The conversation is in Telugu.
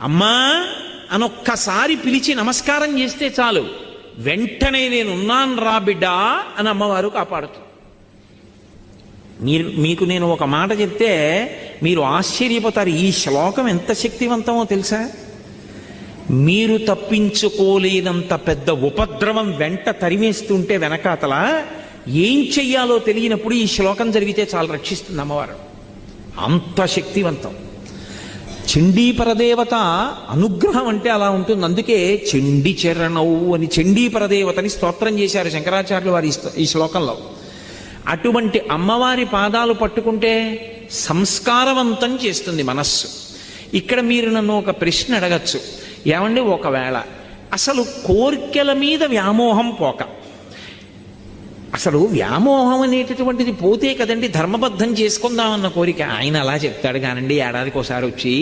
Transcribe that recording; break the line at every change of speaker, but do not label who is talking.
అమ్మా అనొక్కసారి పిలిచి నమస్కారం చేస్తే చాలు, వెంటనే నేనున్నాను రా బిడ్డా అని అమ్మవారు కాపాడుతుంది. మీకు నేను ఒక మాట చెప్తే మీరు ఆశ్చర్యపోతారు. ఈ శ్లోకం ఎంత శక్తివంతమో తెలుసా? మీరు తప్పించుకోలేనంత పెద్ద ఉపద్రవం వెంట తరివేస్తుంటే వెనకాతల ఏం చెయ్యాలో తెలియనప్పుడు ఈ శ్లోకం జరిగితే చాలా రక్షిస్తుంది అమ్మవారు. అంత శక్తివంతం. చండీ పరదేవత అనుగ్రహం అంటే అలా ఉంటుంది. అందుకే చండీ చరణవు అని చండీ పరదేవతని స్తోత్రం చేశారు శంకరాచార్యులు వారి ఈ శ్లోకంలో. అటువంటి అమ్మవారి పాదాలు పట్టుకుంటే సంస్కారవంతం చేస్తుంది మనస్సు. ఇక్కడ మీరు నన్ను ఒక ప్రశ్న అడగచ్చు, ఏమండి ఒకవేళ అసలు కోర్కెల మీద వ్యామోహం పోక, అసలు వ్యామోహం అనేటటువంటిది పోతే కదండి ధర్మబద్ధం చేసుకుందామన్న కోరిక. ఆయన అలా చెప్తాడు కానండి, ఏడాదికి ఒకసారి వచ్చి